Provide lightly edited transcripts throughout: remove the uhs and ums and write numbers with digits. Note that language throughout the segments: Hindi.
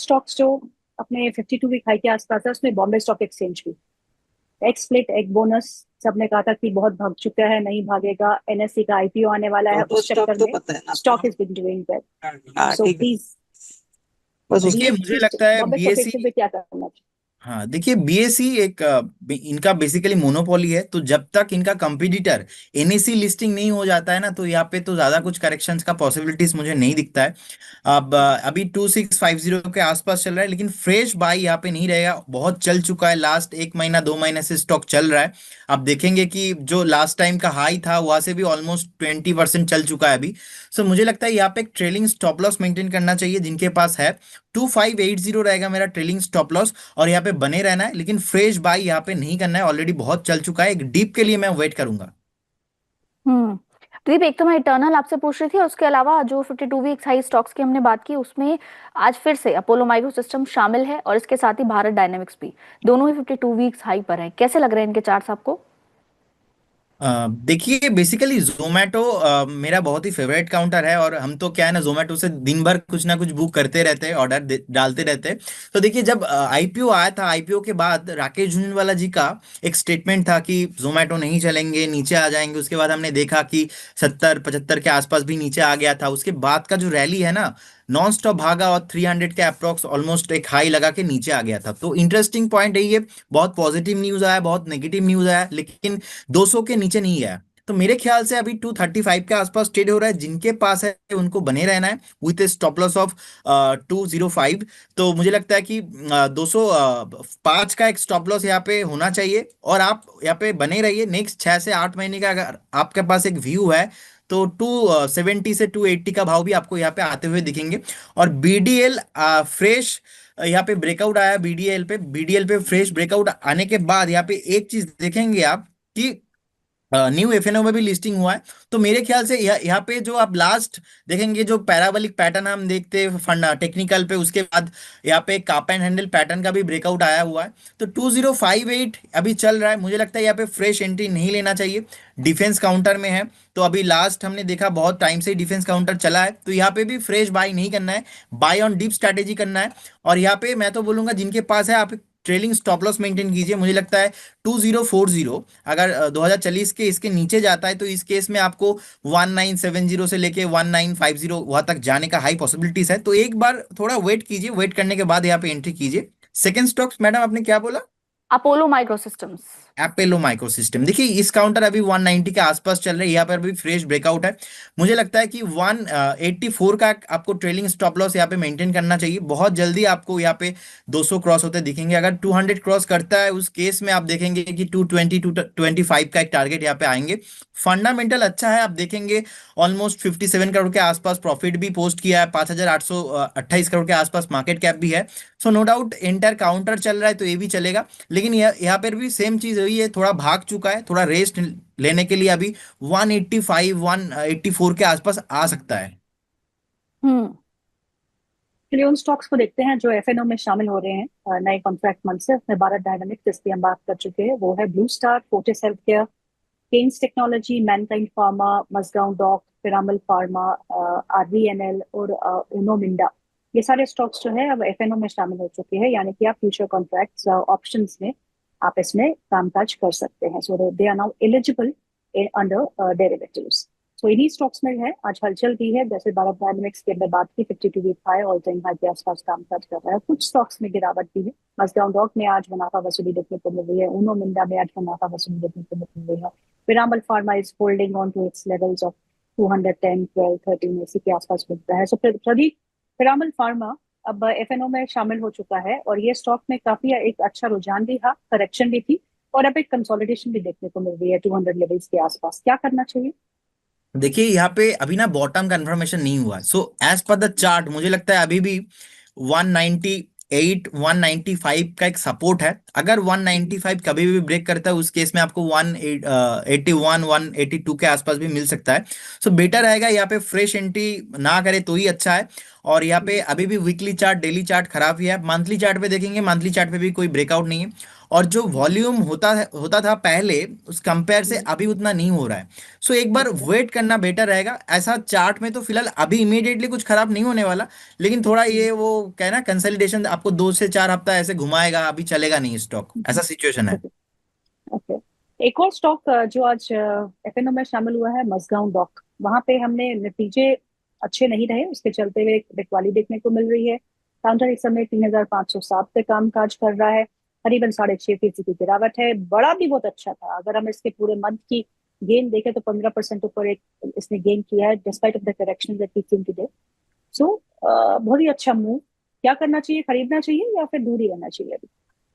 स्टॉक्स जो अपने 52 वीक हाई के आसपास है, उसमें बॉम्बे स्टॉक एक्सचेंज भी एक्स स्प्लिट एक बोनस सबने कहा था कि बहुत भाग चुका है, नहीं भागेगा, एनएससी का आईपीओ आने वाला है, तो उस स्टॉक चक्कर तो में पता है ना स्टॉक आपको। Is been doing well. हाँ सो ठीक है। प्लीज बस बी उसके मुझे लगता है बॉम्बे स्टॉक बीएसई, एक्सचेंज में क्या करना चाहिए? हाँ देखिए बीएसई एक इनका बेसिकली मोनोपोली है, तो जब तक इनका कंपटीटर एनएसई लिस्टिंग नहीं हो जाता है ना, तो यहाँ पे तो ज्यादा कुछ करेक्शंस का पॉसिबिलिटीज मुझे नहीं दिखता है। अब अभी 2650 के आसपास चल रहा है, लेकिन फ्रेश बाई यहाँ पे नहीं रहेगा, बहुत चल चुका है, लास्ट एक महीना 2 महीने से स्टॉक चल रहा है। आप देखेंगे कि जो लास्ट टाइम का हाई था वहां से भी ऑलमोस्ट 20% चल चुका है अभी। सो मुझे लगता है यहाँ पे एक ट्रेलिंग स्टॉप लॉस मेंटेन करना चाहिए जिनके पास है। 2580 रहेगा मेरा ट्रेलिंग स्टॉप लॉस, और यहाँ पे बने रहना है, लेकिन फ्रेश बाई यहाँ पे नहीं करना है, ऑलरेडी बहुत चल चुका है, एक डीप के लिए मैं वेट करूंगा। हम्म। प्रदीप, एक तो मैं इटर्नल आपसे पूछ रही थी, और उसके अलावा जो 52 वीक्स हाई स्टॉक्स की हमने बात की उसमें आज फिर से अपोलो माइक्रो सिस्टम शामिल है, और इसके साथ ही भारत डायनेमिक्स भी। दोनों ही 52 वीक्स हाई पर हैं। कैसे लग रहे हैं इनके चार्ट्स आपको? देखिए बेसिकली जोमेटो मेरा बहुत ही फेवरेट काउंटर है, और हम तो क्या है ना, जोमेटो से दिन भर कुछ ना कुछ बुक करते रहते हैं, ऑर्डर डालते रहते हैं। तो देखिए जब आईपीओ आया था, आईपीओ के बाद राकेश झुनझुनवाला जी का एक स्टेटमेंट था कि जोमेटो नहीं चलेंगे, नीचे आ जाएंगे। उसके बाद हमने देखा कि 70-75 के आसपास भी नीचे आ गया था। उसके बाद का जो रैली है ना, नॉन स्टॉप भागा और 300 के अप्रोक्स ऑलमोस्ट एक हाई लगा के नीचे आ गया था। तो इंटरेस्टिंग पॉइंट यही है, बहुत पॉजिटिव न्यूज आया, बहुत नेगेटिव न्यूज आया, लेकिन 200 के नीचे नहीं गया। तो मेरे ख्याल से अभी 235 के आसपास ट्रेड हो रहा है, जिनके पास है उनको बने रहना है विथ स्टॉप लॉस ऑफ 205। तो मुझे लगता है कि 205 का एक स्टॉप लॉस यहाँ पे होना चाहिए, और आप यहाँ पे बने रहिए। नेक्स्ट 6 से 8 महीने का अगर आपके पास एक व्यू है, तो 270 से 280 का भाव भी आपको यहाँ पे आते हुए दिखेंगे। और बीडीएल फ्रेश यहाँ पे ब्रेकआउट आया, बीडीएल पे फ्रेश ब्रेकआउट आने के बाद यहाँ पे एक चीज देखेंगे आप कि न्यू एफएनओ में भी लिस्टिंग हुआ है। तो मेरे ख्याल से यहाँ पे जो आप लास्ट देखेंगे, जो पैराबोलिक पैटर्न हम देखते हैं फंड टेक्निकल पे, उसके बाद यहाँ पे काप एंड हैंडल पैटर्न का भी ब्रेकआउट आया हुआ है। तो 2058 अभी चल रहा है, मुझे लगता है यहाँ पे फ्रेश एंट्री नहीं लेना चाहिए। डिफेंस काउंटर में है, तो अभी लास्ट हमने देखा बहुत टाइम से डिफेंस काउंटर चला है, तो यहाँ पे भी फ्रेश बाय नहीं करना है, बाय ऑन डीप स्ट्रैटेजी करना है। और यहाँ पे मैं तो बोलूंगा जिनके पास है, आप ट्रेलिंग स्टॉप लॉस मेंटेन कीजिए। मुझे लगता है 2040 अगर 2040 के इसके नीचे जाता है, तो इस केस में आपको 1970 से लेके 1950 वहां तक जाने का हाई पॉसिबिलिटीज है। तो एक बार थोड़ा वेट कीजिए, वेट करने के बाद यहाँ पे एंट्री कीजिए। सेकंड स्टॉक्स मैडम आपने क्या बोला? Apollo micro systems. Apollo micro system, देखिए इस काउंटर अभी 190 के आसपास चल रहा है, यहाँ पर भी फ्रेश ब्रेकआउट है। मुझे लगता है कि 184 का आपको ट्रेलिंग स्टॉप लॉस यहाँ पे मेंटेन करना चाहिए। बहुत जल्दी आपको यहाँ पे 200 क्रॉस होते दिखेंगे। अगर 200 क्रॉस करता है, उस केस में आप देखेंगे कि 220 225 का एक टारगेट यहाँ पे आएंगे। फंडामेंटल अच्छा है, आप देखेंगे ऑलमोस्ट 57 करोड़ के आसपास प्रॉफिट भी पोस्ट किया है, 5828 करोड़ के आसपास मार्केट कैप भी है। So no doubt entire counter चल रहा है, तो ये भी चलेगा। लेकिन यहाँ पर भी सेम चीज हुई है, थोड़ा भाग चुका है, थोड़ा रेस्ट लेने के लिए अभी 185 184 के आसपास आ सकता है। हम्म। चलिए उन स्टॉक्स को देखते हैं जो एफएनओ में शामिल हो रहे हैं नए कॉन्ट्रैक्ट मंथ से। उसमें भारत डायनामिक्स, जिसकी हम बात कर चुके हैं, वो है Blue Star, Fortis Healthcare, Kaynes Technology, Mankind Pharma, Mazagon Dock, Piramal Pharma, RVNL और उनो मिंडा। ये सारे स्टॉक्स जो है अब एफएनओ में शामिल हो चुके हैं, यानी कि आप फ्यूचर कॉन्ट्रैक्ट्स ऑप्शंस में आप इसमें कामकाज कर सकते हैं। So they are now eligible under derivatives. So इन्हीं स्टॉक्स में है आज हलचल भी है। जैसे भारत डायनेमिक्स की हमने बात की, 52 week high all time high के आसपास कामकाज कर रहा है। कुछ स्टॉक्स में गिरावट भी है। मजगांव डॉक में आज मुनाफा वसूली देखने को मिल रही है, उनो मिंडा में आज मुनाफा वसूली देखने को मिल रही है। Piramal Pharma is holding on to its levels of 210, 12, 13 इसी के आसपास मिल रहा है। सो प्रदीप, पिरामल फार्मा अब एफएनओ में शामिल हो चुका है, और ये स्टॉक में काफी एक अच्छा रुझान भी था, करेक्शन भी थी, और अब एक कंसोलिडेशन भी देखने को मिल रही है 200 लेवल्स के आसपास। क्या करना चाहिए? देखिए यहाँ पे अभी ना बॉटम कंफर्मेशन नहीं हुआ, so as per the chart मुझे लगता है अभी भी 198 195 का एक सपोर्ट है। अगर 195 कभी भी ब्रेक करता है, उस केस में आपको 181 182 के आसपास भी मिल सकता है। सो बेटर रहेगा यहाँ पे फ्रेश एंट्री ना करे तो ही अच्छा है। और यहाँ पे अभी भी वीकली चार्ट, डेली चार्ट खराब ही है। मंथली चार्ट पे देखेंगे, मंथली चार्ट पे भी कोई ब्रेकआउट नहीं है। और जो वॉल्यूम होता था पहले, उस कंपेयर से अभी उतना नहीं हो रहा है। सो एक बार ओके। वेट करना बेटर रहेगा। ऐसा चार्ट में तो फिलहाल अभी इमीडिएटली कुछ खराब नहीं होने वाला, लेकिन थोड़ा ये वो क्या है ना, कंसोलिडेशन आपको 2 से 4 हफ्ता ऐसे घुमाएगा, अभी चलेगा नहीं स्टॉक, ऐसा सिचुएशन है। ओके। ओके। एक और स्टॉक जो आज एफएनओ में शामिल हुआ है, मसगांव डॉक। वहां पे हमने नतीजे अच्छे नहीं रहे, उसके चलते हुए एक बिकवाली देखने को मिल रही है। काउंटर इस समय 3507 पे काम काज कर रहा है। करीबन 6.5% की गिरावट है। बड़ा भी बहुत अच्छा था। अगर हम इसके पूरे मंथ की गेन देखें तो 15% ऊपर एक इसने गेन किया है, despite of the correction that we seen today. So बहुत ही अच्छा मूव। क्या करना चाहिए, खरीदना चाहिए या फिर दूर ही रहना चाहिए अभी?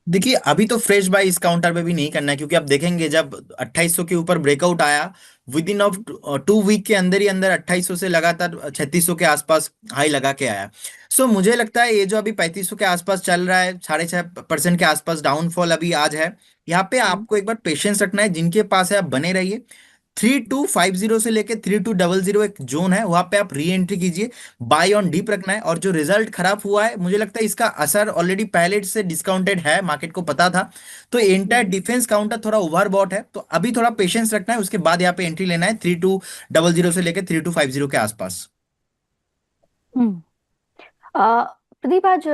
देखिए अभी तो फ्रेश बाय इस काउंटर पे भी नहीं करना है, क्योंकि आप देखेंगे जब 2800 के ऊपर ब्रेकआउट आया, विद इन ऑफ 2 वीक के अंदर ही अंदर 2800 से लगातार 3600 के आसपास हाई लगा के आया। सो मुझे लगता है ये जो अभी 3500 के आसपास चल रहा है, 6.5% के आसपास डाउनफॉल अभी आज है। यहाँ पे हम्म। आपको एक बार पेशेंस रखना है, जिनके पास है आप बने रहिए। 3250 से लेके 3200 एक जोन है, वहां पे आप री एंट्री कीजिए। बाय ऑन डीप रखना है। और जो रिजल्ट खराब हुआ है, मुझे लगता है इसका असर ऑलरेडी पहले से डिस्काउंटेड है, मार्केट को पता था। तो एंटायर हम्म। डिफेंस काउंटर थोड़ा ओवरबॉट है, तो अभी थोड़ा पेशेंस रखना है, उसके बाद यहाँ पे एंट्री लेना है 3200 से लेके 3250 के आसपास। हम्म। प्रदीप, आज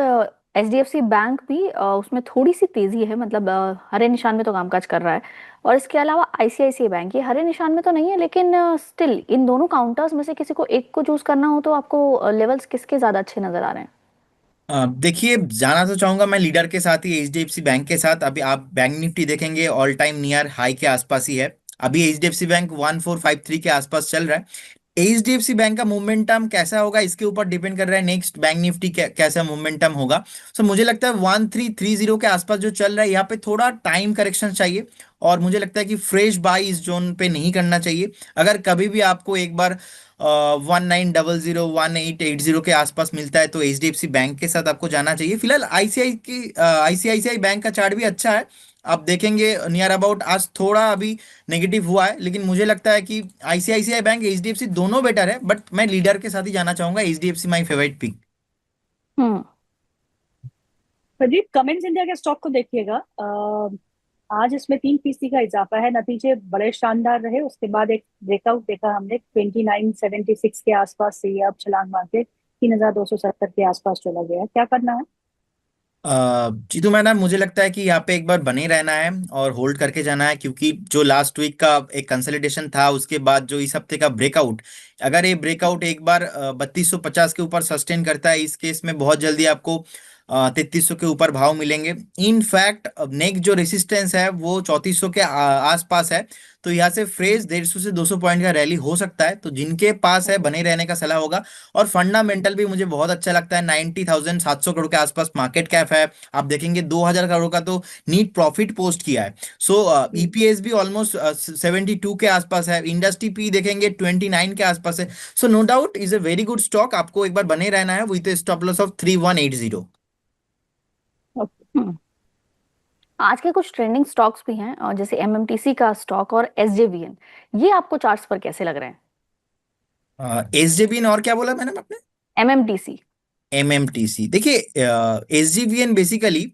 एचडीएफसी बैंक भी उसमें थोड़ी सी तेजी है, मतलब हरे निशान में तो कामकाज कर रहा है। और इसके अलावा आईसीआईसीआई बैंक ये हरे निशान में तो नहीं है, लेकिन स्टिल इन दोनों काउंटर्स में से किसी को एक को चूज करना हो तो आपको लेवल्स किसके ज्यादा अच्छे नजर आ रहे हैं? देखिए जाना तो चाहूंगा मैं लीडर के साथ ही, एचडीएफसी बैंक के साथ। अभी आप बैंक निफ्टी देखेंगे, ऑल टाइम नियर हाई के आसपास ही है। अभी एचडीएफसी बैंक 1453 के आसपास चल रहा है। एचडीएफसी बैंक का मोमेंटम कैसा होगा, इसके ऊपर डिपेंड कर रहा है नेक्स्ट बैंक निफ्टी कैसा मोमेंटम होगा। सो मुझे लगता है 1330 के आसपास जो चल रहा है, यहाँ पे थोड़ा टाइम करेक्शन चाहिए। और मुझे लगता है कि फ्रेश बाय इस जोन पे नहीं करना चाहिए। अगर कभी भी आपको एक बार 1900 1880 के आसपास मिलता है, तो एचडीएफसी बैंक के साथ आपको जाना चाहिए। फिलहाल आईसीआईसीआई बैंक का चार्ट भी अच्छा है। आप देखेंगे नियर अबाउट आज थोड़ा अभी नेगेटिव हुआ है, लेकिन मुझे लगता है कि आईसीआईसीआई बैंक, एचडीएफसी दोनों बेटर है, बट मैं लीडर के साथ ही जाना चाहूंगा। HDFC my favourite pick. Hmm. Pradeep, Cummins India के स्टॉक को देखिएगा। आज इसमें 3% का इजाफा है। नतीजे बड़े शानदार रहे, उसके बाद एक ब्रेकआउट देखा हमने 2976 के आसपास से ये अब छलांग मार के 3270 के आसपास चला गया है। क्या करना है? जीतू मैडम, मुझे लगता है कि यहाँ पे एक बार बने रहना है और होल्ड करके जाना है, क्योंकि जो लास्ट वीक का एक कंसोलिडेशन था, उसके बाद जो इस हफ्ते का ब्रेकआउट, अगर ये ब्रेकआउट एक बार 3250 के ऊपर सस्टेन करता है, इस केस में बहुत जल्दी आपको 3300 के ऊपर भाव मिलेंगे। इनफैक्ट नेक्स्ट जो रेसिस्टेंस है वो 3400 के आसपास है। तो यहाँ से फ्रेश 150 से 200 पॉइंट का रैली हो सकता है, तो जिनके पास है बने रहने का सलाह होगा। और फंडामेंटल भी मुझे बहुत अच्छा लगता है। 90,700 करोड़ के आसपास मार्केट कैप है। आप देखेंगे 2000 करोड़ का तो नीट प्रॉफिट पोस्ट किया है। सो ईपीएस भी ऑलमोस्ट 72 के आसपास है। इंडस्ट्री पी देखेंगे 29 के आसपास है। So no doubt is a very good stock, आपको एक बार बने रहना है with stop loss of 3180। Hmm. आज के कुछ ट्रेंडिंग स्टॉक्स भी हैं, और जैसे एमएमटीसी का स्टॉक और एसजेवीएन, ये आपको चार्ट्स पर कैसे लग रहे हैं? एसजेबीएन और क्या बोला मैंने आपने? एमएमटीसी। एमएमटीसी, देखिए एसजीवीएन बेसिकली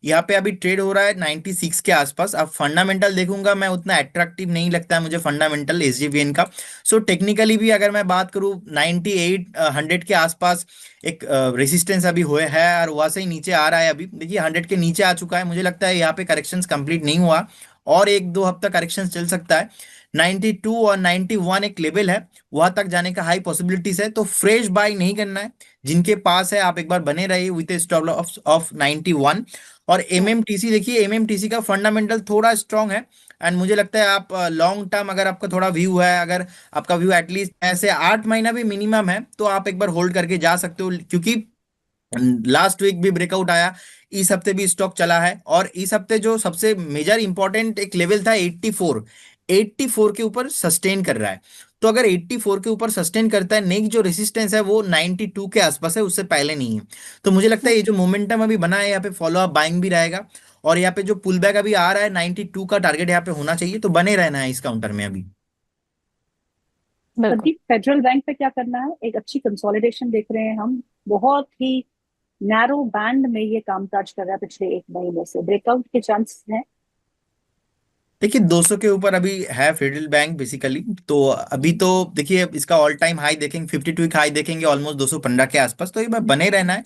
यहाँ पे अभी ट्रेड हो रहा है 96 के आसपास। अब फंडामेंटल देखूंगा मैं, उतना अट्रैक्टिव नहीं लगता है मुझे फंडामेंटल एसजीवीएन का। सो टेक्निकली भी अगर मैं बात करूँ, 98 100 के आसपास एक रेसिस्टेंस अभी हुए है, और वहां से ही नीचे आ रहा है। अभी देखिए 100 के नीचे आ चुका है। मुझे लगता है यहाँ पे करेक्शंस कंप्लीट नहीं हुआ, और 1 2 हफ्ता करेक्शन चल सकता है। 92 और 91 एक लेवल है, वहां तक जाने का हाई पॉसिबिलिटीज है। तो फ्रेश बाय नहीं करना है। जिनके पास है आप एक बार बने रहिए विथ स्टॉप लॉस ऑफ 91। और एमएमटीसी देखिए, एमएमटीसी का फंडामेंटल थोड़ा स्ट्रांग है। एंड मुझे लगता है आप लॉन्ग टर्म, अगर आपका थोड़ा व्यू है, अगर आपका व्यू एटलीस्ट ऐसे 8 महीना भी मिनिमम है, तो आप एक बार होल्ड करके जा सकते हो। क्योंकि लास्ट वीक भी ब्रेकआउट आया, इस हफ्ते भी स्टॉक चला है। और इस हफ्ते जो सबसे मेजर इंपॉर्टेंट एक लेवल था 84 के ऊपर सस्टेन कर रहा है। तो अगर 84 के ऊपर सस्टेन करता है, नेक्स्ट जो रेसिस्टेंस है वो 92 के आसपास है, उससे पहले नहीं है। तो मुझे लगता है ये जो मोमेंटम अभी बना है, यहाँ पे फॉलो अप बाइंग भी रहेगा। और यहाँ पे जो पुल बैक अभी आ रहा है, 92 का टारगेट यहाँ पे होना चाहिए, तो बने रहना है इस काउंटर में अभी। बिल्कुल। अभी फेडरल बैंक पे क्या करना है, एक अच्छी कंसोलिडेशन देख रहे हैं हम। बहुत ही नैरो बैंड में ये कामकाज कर रहा है पिछले एक महीने से, ब्रेकआउट के चांस हैं। देखिए 200 के ऊपर अभी है फेडरल बैंक बेसिकली। तो अभी तो देखिए इसका ऑल टाइम हाई देखेंगे, 52 हाई देखेंगे ऑलमोस्ट 215 के आसपास, तो ये बार बने रहना है।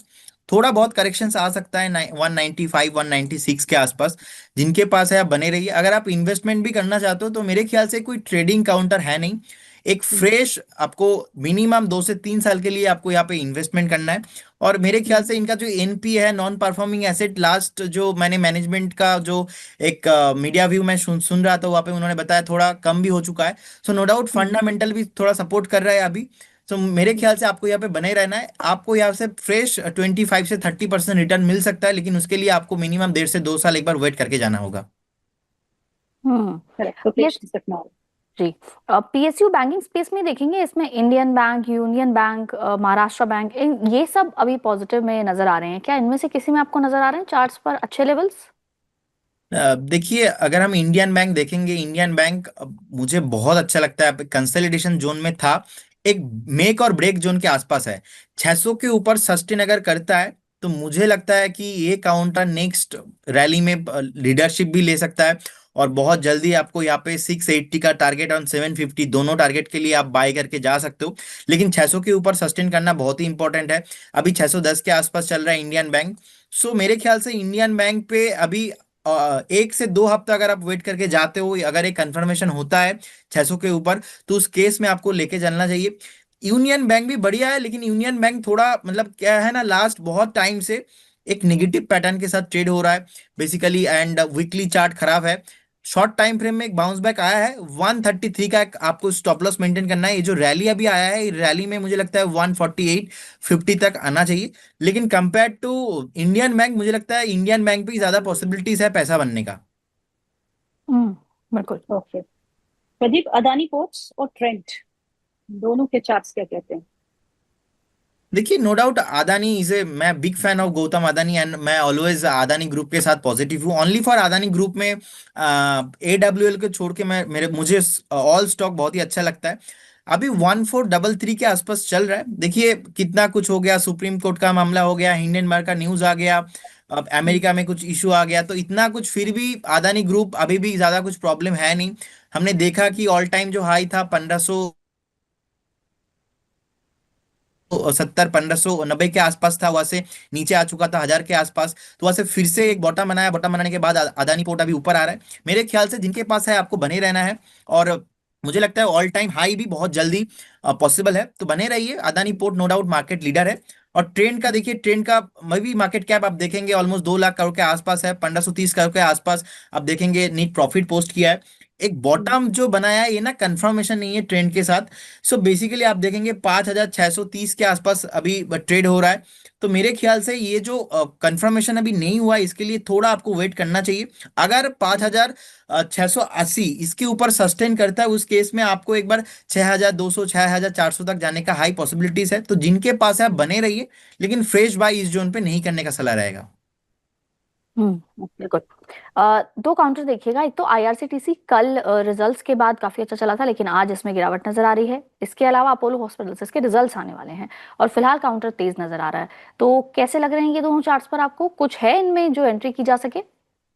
थोड़ा बहुत करेक्शंस आ सकता है 195 196 के आसपास। जिनके पास है आप बने रहिए। अगर आप इन्वेस्टमेंट भी करना चाहते हो तो मेरे ख्याल से कोई ट्रेडिंग काउंटर है नहीं। एक फ्रेश आपको मिनिमम 2 से 3 साल के लिए आपको यहाँ पे इन्वेस्टमेंट करना है। और मेरे ख्याल से इनका जो एनपी है, नॉन परफॉर्मिंग एसेट, लास्ट जो मैंने मैनेजमेंट का जो एक मीडिया व्यू में सुन रहा था वहाँ पे उन्होंने बताया थोड़ा कम भी हो चुका है। सो नो डाउट फंडामेंटल भी थोड़ा सपोर्ट कर रहा है अभी। तो मेरे ख्याल से आपको यहाँ पे बने रहना है। आपको यहाँ से फ्रेश 25 से 30% रिटर्न मिल सकता है, लेकिन उसके लिए आपको मिनिमम 1.5 से 2 साल एक बार वेट करके जाना होगा। हम्म। करेक्ट, तो ये पेश सकना है। जी, पीएसयू बैंकिंग स्पेस में देखेंगे, इसमें Indian bank, union bank, Maharashtra bank, ये सब अभी पॉजिटिव में नजर आ रहे हैं। क्या इनमें से किसी में आपको नजर आ रहे हैं चार्ट्स पर अच्छे लेवल्स? देखिए अगर हम इंडियन बैंक देखेंगे, इंडियन बैंक मुझे बहुत अच्छा लगता है। कंसोलिडेशन जोन में था, एक मेक और ब्रेक जोन के आसपास है। 600 के ऊपर सस्टेन अगर करता है तो मुझे लगता है कि ये काउंटर नेक्स्ट रैली में लीडरशिप भी ले सकता है। और बहुत जल्दी आपको यहाँ पे 680 का टारगेट और 750 दोनों टारगेट के लिए आप बाय करके जा सकते हो। लेकिन 600 के ऊपर सस्टेन करना बहुत ही इंपॉर्टेंट है। अभी 610 के आसपास चल रहा है इंडियन बैंक। सो मेरे ख्याल से इंडियन बैंक पे अभी 1 से 2 हफ्ता अगर आप वेट करके जाते हो, अगर एक कंफर्मेशन होता है 600 के ऊपर, तो उस केस में आपको लेके चलना चाहिए। यूनियन बैंक भी बढ़िया है, लेकिन यूनियन बैंक थोड़ा मतलब क्या है ना, लास्ट बहुत टाइम से एक निगेटिव पैटर्न के साथ ट्रेड हो रहा है बेसिकली। एंड वीकली चार्ट खराब है। शॉर्ट टाइम फ्रेम में एक बाउंस बैक आया है 133 का, एक आपको स्टॉप लॉस मेंटेन करना है। ये जो रैली अभी आया है, ये रैली में मुझे लगता है 148.50 तक आना चाहिए। लेकिन कंपेयर टू इंडियन बैंक मुझे लगता है इंडियन बैंक पे ज्यादा पॉसिबिलिटीज है पैसा बनने का। बिल्कुल। ओके प्रदीप, अदानी पोर्ट्स और ट्रेंट दोनों के चार्ट्स क्या कहते हैं? देखिए नो डाउट अदानी इसे, मैं big fan of Gautam Adani and मैं ऑलवेज अदानी ग्रुप के साथ पॉजिटिव हूँ। ओनली फॉर अदानी ग्रुप में AWL को छोड़ के मैं मेरे मुझे ऑल स्टॉक बहुत ही अच्छा लगता है। अभी 1433 के आसपास चल रहा है। देखिए कितना कुछ हो गया, सुप्रीम कोर्ट का मामला हो गया, हिंडनबर्ग का न्यूज आ गया, अब अमेरिका में कुछ इशू आ गया, तो इतना कुछ फिर भी अदानी ग्रुप अभी भी ज्यादा कुछ प्रॉब्लम है नहीं। हमने देखा कि ऑल टाइम जो हाई था 1570 1590 के आसपास था, वहां से नीचे आ चुका था 1000 के आसपास। तो वहां से फिर से एक बॉटम बनाया, बॉटम बनाने के बाद अदानी पोर्ट अभी ऊपर आ रहा है। मेरे ख्याल से जिनके पास है आपको बने रहना है। और मुझे लगता है ऑल टाइम हाई भी बहुत जल्दी पॉसिबल है, तो बने रहिए। Adani Port no doubt market leader है। और ट्रेंड का देखिए, ट्रेंड का भी मार्केट कैप आप देखेंगे ऑलमोस्ट 2 लाख करोड़ के आसपास है, 1530 करोड़ के आसपास आप देखेंगे नीट प्रॉफिट पोस्ट किया है। एक बॉटम जो बनाया है ये ना कंफर्मेशन नहीं है ट्रेंड के साथ। सो बेसिकली आप देखेंगे 5630 के आसपास अभी ट्रेड हो रहा है। तो मेरे ख्याल से ये जो कंफर्मेशन अभी नहीं हुआ है, इसके लिए थोड़ा आपको वेट करना चाहिए। अगर 5680 इसके ऊपर सस्टेन करता है, उस केस में आपको एक बार 6200 6400 तक जाने का हाई पॉसिबिलिटीज है। तो जिनके पास है आप बने रहिए, लेकिन फ्रेश बाय इस जोन पे नहीं करने का सलाह रहेगा। बिल्कुल। दो काउंटर देखिएगा, एक तो आईआरसीटीसी कल रिजल्ट्स के बाद काफी अच्छा चला था, लेकिन आज इसमें गिरावट नजर आ रही है। इसके अलावा अपोलो हॉस्पिटल्स, इसके रिजल्ट्स आने वाले हैं और फिलहाल काउंटर तेज नजर आ रहा है। तो कैसे लग रहे हैं ये दोनों चार्ट्स पर आपको? कुछ है इनमें जो एंट्री की जा सके?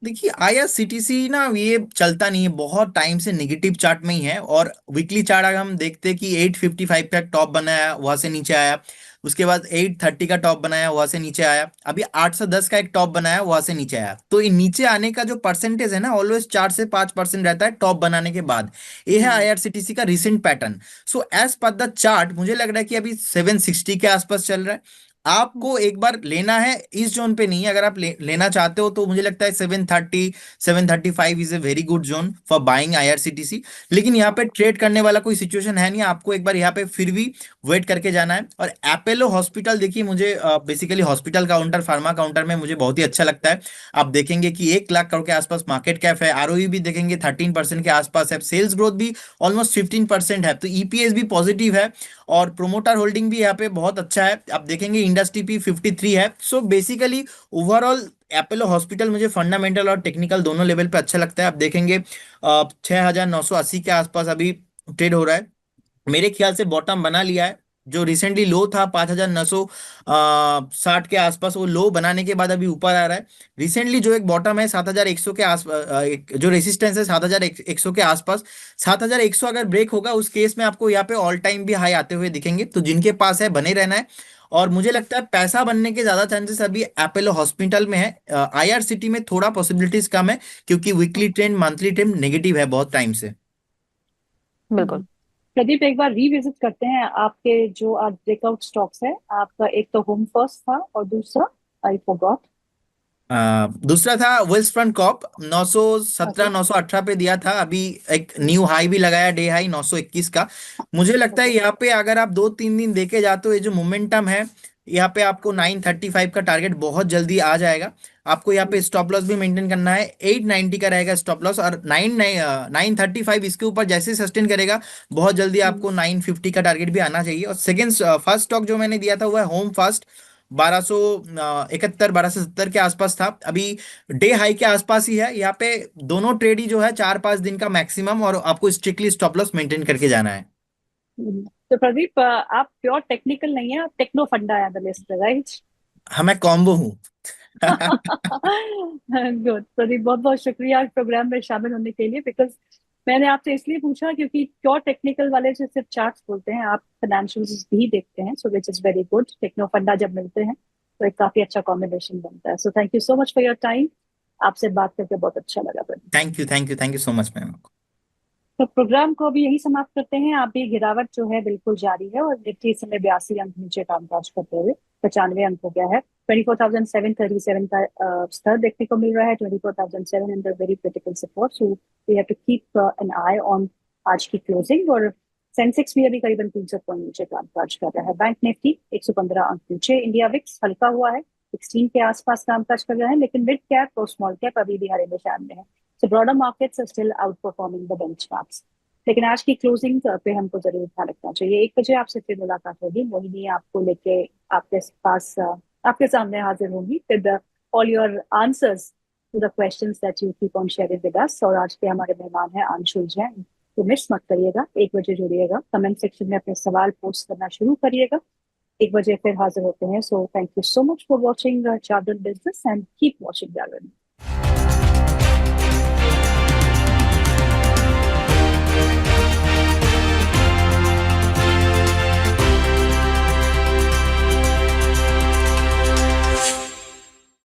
देखिए आईआरसीटीसी ना ये चलता नहीं है, बहुत टाइम से नेगेटिव चार्ट में ही है। और वीकली चार्ट अगर हम देखते हैं कि 855 का टॉप बनाया, वहां से नीचे आया। उसके बाद 830 का टॉप बनाया, वहां से नीचे आया। अभी 810 का एक टॉप बनाया, वहां से नीचे आया। तो ये नीचे आने का जो परसेंटेज है ना, ऑलवेज 4 से 5% रहता है टॉप बनाने के बाद। ये है आईआरसीटीसी का recent pattern. So as per the chart मुझे लग रहा है कि अभी 760 के आसपास चल रहा है। आपको एक बार लेना है, इस जोन पे नहीं। अगर आप लेना चाहते हो तो मुझे लगता है 730 735 is a very good zone for buying IRCTC. लेकिन यहाँ पे ट्रेड करने वाला कोई सिचुएशन है नहीं, आपको एक बार यहाँ पे फिर भी वेट करके जाना है। और एपोलो हॉस्पिटल देखिए, मुझे basically hospital counter, pharma counter में मुझे बहुत ही अच्छा लगता है। आप देखेंगे कि 1 लाख करोड़ के आसपास मार्केट कैप है, आरओई भी देखेंगे 13% के आसपास है, सेल्स ग्रोथ भी ऑलमोस्ट 15% है, तो ईपीएस भी पॉजिटिव है। और प्रोमोटर होल्डिंग भी यहाँ पे बहुत अच्छा है, आप देखेंगे इंडस्ट्री पी 53 है। So basically overall Apollo hospital मुझे फंडामेंटल और टेक्निकल दोनों लेवल पे अच्छा लगता है। आप देखेंगे 6980 के आसपास अभी ट्रेड हो रहा है। मेरे ख्याल से बॉटम बना लिया है। जो रिसेंटली लो था 5,960 के आसपास, वो लो बनाने के बाद अभी ऊपर आ रहा है। रिसेंटली जो एक बॉटम है 7,100 के आसपास, जो रेसिस्टेंस है 7,100 के आसपास, 7,100 अगर ब्रेक होगा उस केस में आपको यहाँ पे ऑल टाइम भी हाई आते हुए दिखेंगे। तो जिनके पास है बने रहना है। और मुझे लगता है पैसा बनने के ज्यादा चांसेस अभी अपोलो हॉस्पिटल में है। आईआरसीटी में थोड़ा पॉसिबिलिटीज कम है, क्योंकि weekly trend monthly trend negative है बहुत टाइम से। बिल्कुल। प्रदीप, एक बार रिविजिट करते हैं आपके जो आज ब्रेकआउट स्टॉक्स है आपका। एक तो होम फर्स्ट था और दूसरा आई फॉरगॉट। दूसरा था वेल्स फ्रंट कॉप, 917 ओके। 918 पे दिया था। अभी एक न्यू हाई भी लगाया, डे हाई 921 का। मुझे लगता है ओके। यहाँ पे अगर आप 2-3 दिन देखे जाते हो, ये जो मोमेंटम है यहाँ पे आपको 935 का टारगेट बहुत जल्दी आ जाएगा। आपको यहाँ पे स्टॉप लॉस भी मेंटेन करना है, 890 का रहेगा स्टॉप लॉस। और 935 इसके ऊपर जैसे सस्टेन करेगा, बहुत जल्दी आपको 950 का टारगेट भी आना चाहिए। और सेकंड फर्स्ट स्टॉक जो मैंने दिया था वो है होम फर्स्ट, 1271 1270 के आसपास था। अभी डे हाई के आसपास ही है। यहाँ पे दोनों ट्रेड ही जो है 4-5 दिन का मैक्सिमम, और आपको स्ट्रिक्टली स्टॉप लॉस मेंटेन करके जाना है। तो प्रदीप, आप प्योर टेक्निकल नहीं है, आप टेक्नो फंडा एनालिस्ट है, राइट? हाँ, मैं कॉम्बो हूँ। गुड प्रदीप, बहुत बहुत शुक्रिया इस प्रोग्राम में शामिल होने के लिए। बिकॉज मैंने आपसे इसलिए पूछा क्योंकि प्योर टेक्निकल वाले जो सिर्फ चार्ट्स बोलते हैं, आप फाइनेंशियल्स भी देखते हैं, so which is very good. Techno funda जब मिलते हैं तो एक काफी अच्छा कॉम्बिनेशन बनता है। So thank you so much for your time. आपसे बात करके बहुत अच्छा लगा Pradeep. Thank you, thank you, thank you so much ma'am. तो प्रोग्राम को अभी यही समाप्त करते हैं। आप भी गिरावट जो है बिल्कुल जारी है और निफ्टी इस समय 82 अंक नीचे कामकाज करते हुए 95 अंक हो गया है। 24,737 का स्तर देखने को मिल रहा है। 24,007 under very critical support, so we have to keep an eye on आज की क्लोजिंग। और सेंसेक्स भी अभी करीबन 300 पॉइंट नीचे कामकाज कर रहा है। बैंक निफ्टी 115 अंक नीचे। इंडिया विक्स हल्का हुआ है, 16 के आसपास कामकाज कर रहा है, लेकिन मिड कैप और स्मॉल कैप अभी भी हरे निशान में है। So broader markets are still outperforming the benchmarks. लेकिन आज की क्लोजिंग पे हमको जरूर ध्यान रखना चाहिए। 1 बजे आपसे फिर मुलाकात होगी। मोहिनी आपको लेके आपके पास आपके सामने हाजिर होंगी with all your answers to the questions that you keep on sharing with us. और आज के हमारे मेहमान हैं अंशुल जैन। तो मिस मत करिएगा, 1 बजे जुड़िएगा। कमेंट सेक्शन में अपने सवाल पोस्ट करना शुरू करिएगा। 1 बजे फिर हाजिर होते हैं। So thank you so much for watching chartered business and keep watching Jagran.